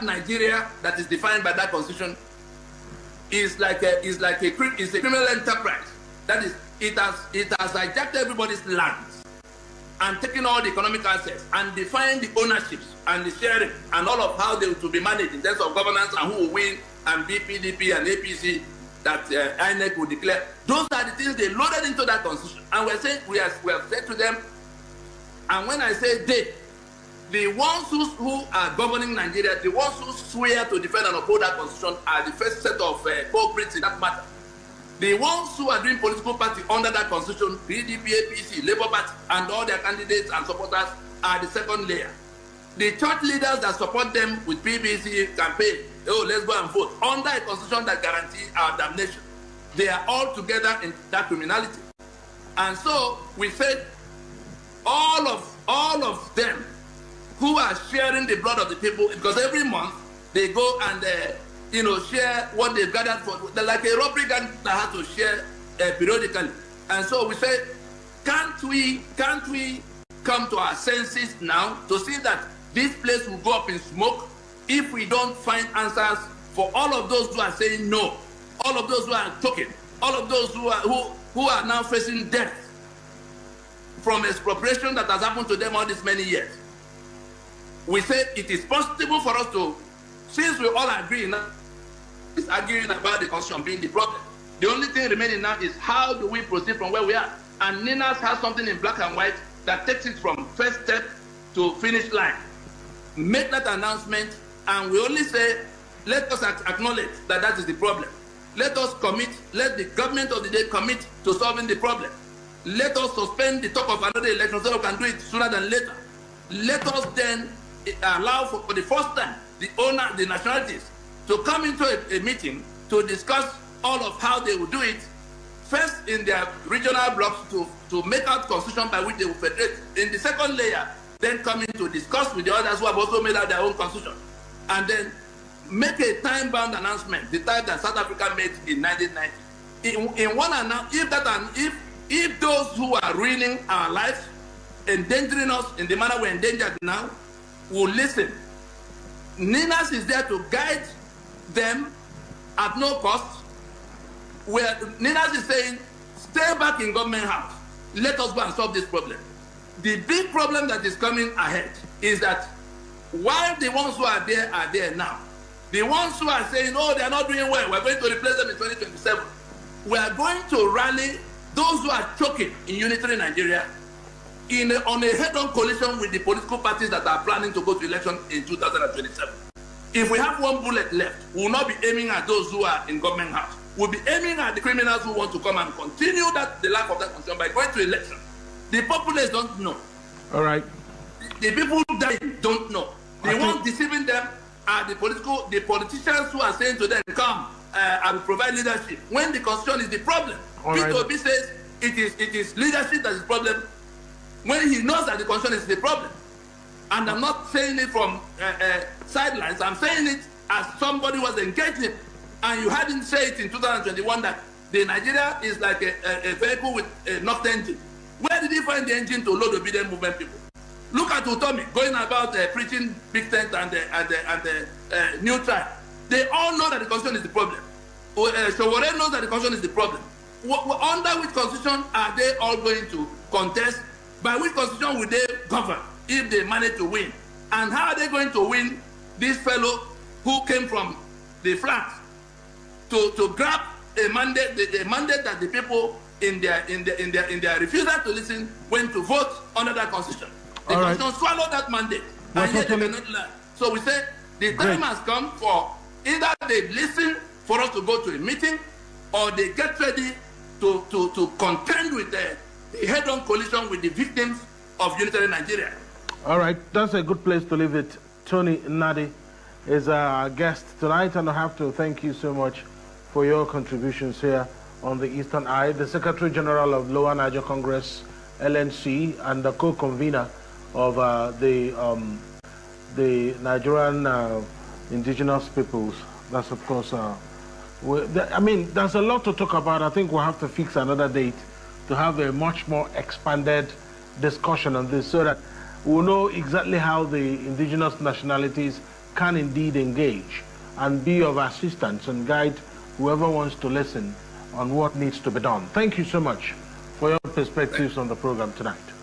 Nigeria that is defined by that constitution is like a criminal enterprise. That is, it has hijacked everybody's lands and taken all the economic assets and defined the ownerships and the sharing and all of how they will be managed in terms of governance and who will win and BPDP and APC that INEC will declare. Those are the things they loaded into that constitution. And we have said to them, and when I say they, the ones who are governing Nigeria, the ones who swear to defend and uphold that constitution are the first set of culprits in that matter. The ones who are doing political party under that constitution, PDP, APC, Labour Party, and all their candidates and supporters are the second layer. The church leaders that support them with PBC campaign, oh, let's go and vote, under a constitution that guarantees our damnation. They are all together in that criminality. And so we said all of them who are sharing the blood of the people, because every month they go and share what they've gathered for. They're like a robbery gang that has to share periodically. And so we say, can't we come to our senses now to see that this place will go up in smoke if we don't find answers for all of those who are saying no, all of those who are choking, all of those who are now facing death from expropriation that has happened to them all these many years. We say it is possible for us to, since we all agree now, is arguing about the constitution being the problem. The only thing remaining now is how do we proceed from where we are? And Ninas has something in black and white that takes it from first step to finish line. Make that announcement, and we only say, let us acknowledge that that is the problem. Let us commit, let the government of the day commit to solving the problem. Let us suspend the talk of another election so we can do it sooner than later. Let us then allow for the first time the nationalities to come into a meeting to discuss all of how they will do it, first in their regional blocks to make out constitution by which they will federate. In the second layer, then coming to discuss with the others who have also made out their own constitution. And then make a time-bound announcement, the type that South Africa made in 1990. In one announcement, if those who are ruining our lives, endangering us in the manner we're endangered now, will listen, Ninas is there to guide them at no cost. Where Ninas is saying, stay back in government house. Let us go and solve this problem. The big problem that is coming ahead is that while the ones who are there now, the ones who are saying, oh, they are not doing well, we're going to replace them in 2027, we are going to rally those who are choking in unitary Nigeria on a head-on coalition with the political parties that are planning to go to election in 2027. If we have one bullet left, we will not be aiming at those who are in government house. We'll be aiming at the criminals who want to come and continue the lack of that concern by going to election. The populace don't know. All right. The people dying don't know. The ones deceiving them are the politicians who are saying to them, come, I will provide leadership, when the constitution is the problem. Peter Obi says it is leadership that is the problem when he knows that the constitution is the problem. And I'm not saying it from sidelines. I'm saying it as somebody who was engaged in. And you heard him say it in 2021 that the Nigeria is like a vehicle with a knocked engine. Where did he find the engine to load obedient movement people? Look at Utomi going about preaching big tent and the new tribe. They all know that the constitution is the problem. Sowore knows that the constitution is the problem. Under which constitution are they all going to contest? By which constitution will they govern if they manage to win? And how are they going to win this fellow who came from the flanks to grab a mandate, the mandate that the people in their refusal to listen went to vote under that constitution? The constitution swallowed that mandate, and yet they cannot learn. So we say the time has come for either they listen for us to go to a meeting, or they get ready to contend with the head-on coalition with the victims of unitary Nigeria. All right, that's a good place to leave it. Tony Nnadi is our guest tonight, and I have to thank you so much for your contributions here on the Eastern Eye, the Secretary General of Lower Niger Congress, LNC, and the co-convener of the Nigerian indigenous peoples. That's, of course, I mean, there's a lot to talk about. I think we'll have to fix another date to have a much more expanded discussion on this so that we'll know exactly how the indigenous nationalities can indeed engage and be of assistance and guide whoever wants to listen on what needs to be done. Thank you so much for your perspectives on the program tonight.